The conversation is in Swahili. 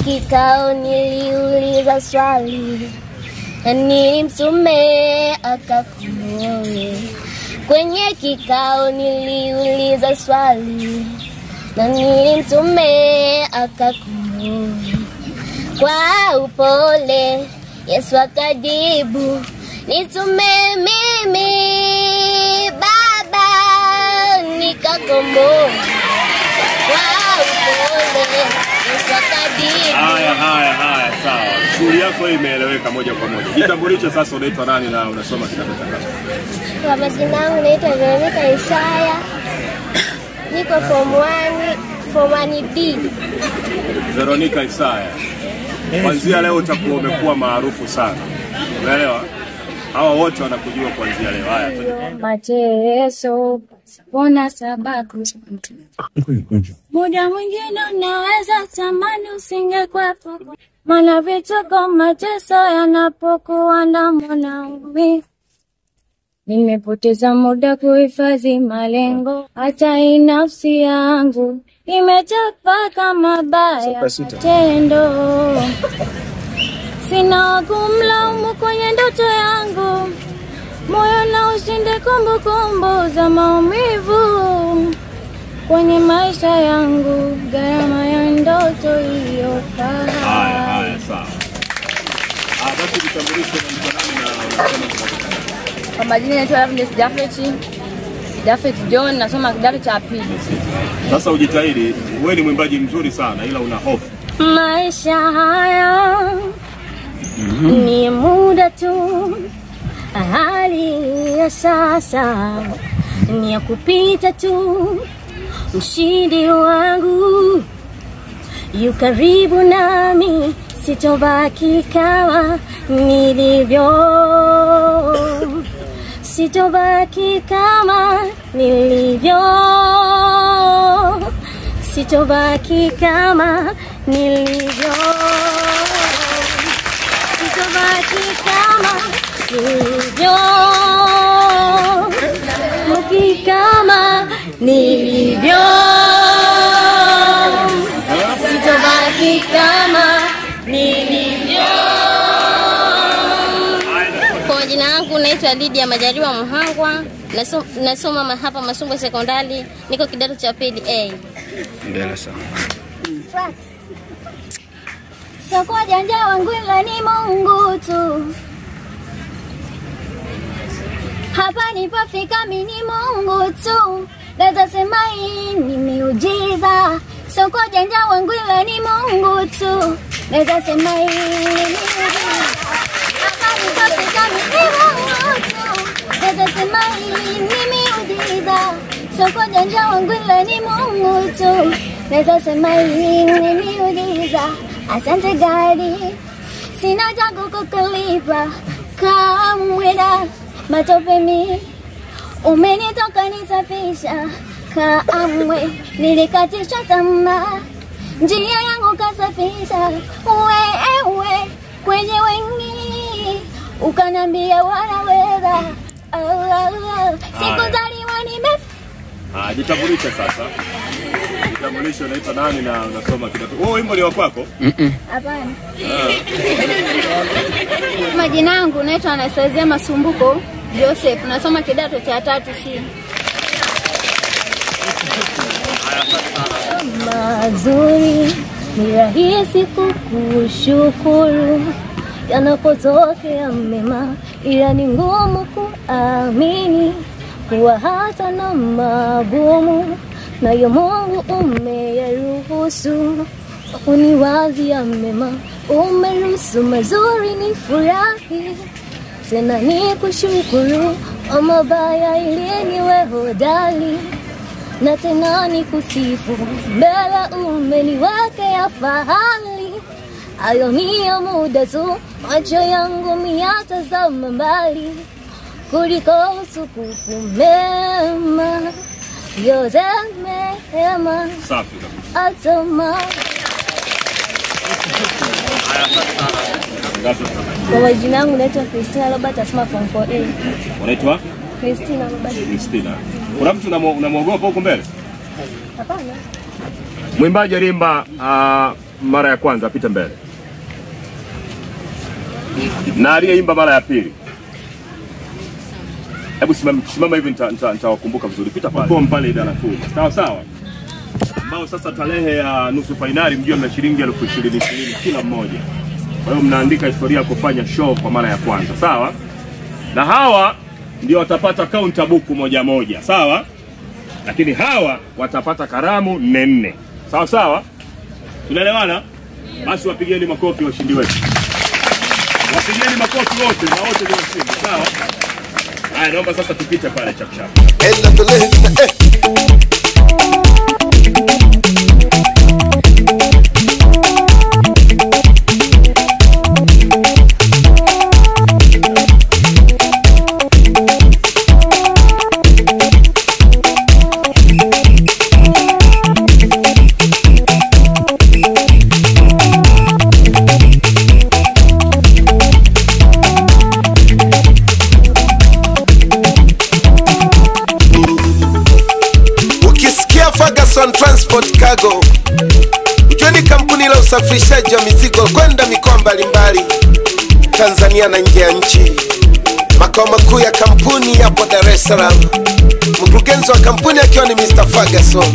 kikao niliuliza swali, na nilimsomea akakumbuka. Kwenye kikao niliuliza swali, na nilimsomea akakumbuka. Kwa upole Yesu akajibu, nitume mimi Baba nikakomboa. Kwa upole Yesu akajibu. Haya, sawa. Shughuli yako imeeleweka moja kwa moja. Jitambulishe sasa, unaitwa nani na unasoma kidato cha ngapi? Kwa majina yangu naitwa Veronica Isaya. Niko form 1B. Veronica Isaya. Kuanzia leo utakuwa umekuwa maarufu sana. Unaelewa? Hawa wote wanakujua kuanzia leo. Haya tu. Mateso pona sababu. Muda mwingine unaweza tamani usingekwepo. Maana vituko mateso yanapokuwa na mwanaume. Nimepoteza muda kuhifadhi malengo, hata nafsi yangu imechoka kama baya tendo. Sina kumlaumu kwenye ndoto yangu, moyo na ushinde kumbukumbu za maumivu. Kwenye maisha yangu, gharama ya ndoto iliyofaa. Haya, sawa. Basi jitambulishe na mtu nani na unasoma. Kwa majina naitwa Lavender Jafet John, nasoma kidato cha pili. Sasa ujitahidi, wewe ni mwimbaji mzuri sana ila una hofu. Maisha haya ni muda tu, hali ya sasa ni ya kupita tu. Mshindi wangu yu karibu nami, sitobaki kama nilivyo. Sitobaki kama nilivyo. Sitobaki kama nilivyo. Sitobaki kama nilivyo. Sitobaki kama nilivyo. Sitobaki kama nilivyo. Kwa jina langu naitwa Lydia Majaliwa Muhangwa, nasoma hapa Masumbo Sekondari, niko kidato cha pili A. Ndela sana. Soko janja wangu ila ni Mungu tu. Hapa nipofika mimi ni Mungu tu. Naweza sema hii ni miujiza. Soko janja wangu ila ni Mungu tu. Naweza sema hii ni miujiza. Hapa nipofika mimi ni Mungu tu. Naweza sema hii ni miujiza. Soko janja wangu ila ni Mungu tu. Naweza sema hii ni miujiza. Asante gari, sina changu kukulipa. Kamweda matopeni, umenitoka nisafisha. Kamwe nilikatishwa tamaa, njia yangu kasafisha. Wewe kwenye wengi ukanambia wanaweza. Sikuzaliwa nime. Jitambulishe sasa. Jitambulishe, unaitwa nani na unasoma kidato. Wewe wimbo ni wa kwako? Hapana. Majina yangu naitwa Anastasia Masumbuko Joseph, nasoma kidato cha 3C. Mazuri ni rahisi kukushukuru yanapotokea mema, ila ni ngumu kuamini kuwa hata na magumu nayo Mungu umeyaruhusu. Uniwazia mema, umeruhusu mazuri ni furahi. Tena ni kushukuru kwa mabaya ili niwe hodari. Na tena ni kusifu mbele umeniwekea fahari. Hayo ni ya muda tu, macho yangu miyatazama mbali. Kuliko utukufu mema, yote mema. Safi. Atoma. Kwa majina yangu naitwa Christina Robert, nasoma form 4A. Unaitwa? Christina Robert. Christina. Kuna mtu unamwogopa huko mbele? Hapana. Mwimbaji alimba mara ya kwanza apite mbele. Na aliyeimba mara ya pili. Hebu simama hivi nitawakumbuka vizuri. Pita pale idara kuu. Sawa sawa. Ambao sasa tarehe ya nusu finali mjue mna shilingi 20,000 kila mmoja. Kwa hiyo mnaandika historia ya kufanya show kwa mara ya kwanza. Sawa? Na hawa ndio watapata counter book moja. Sawa? Lakini hawa watapata karamu 4. Sawa sawa? Tunaelewana? Basi wapigeni makofi washindi wetu. Wapigeni makofi wote na wote ndio washindi. Sawa? Haya, naomba sasa tupite pale chap. Ferguson Transport Cargo, ujue kampuni la usafirishaji wa mizigo kwenda mikoa mbalimbali Tanzania na nje ya nchi. Makao makuu ya kampuni yapo Dar es Salaam. Mkurugenzi wa kampuni akiwa ni Mr. Ferguson.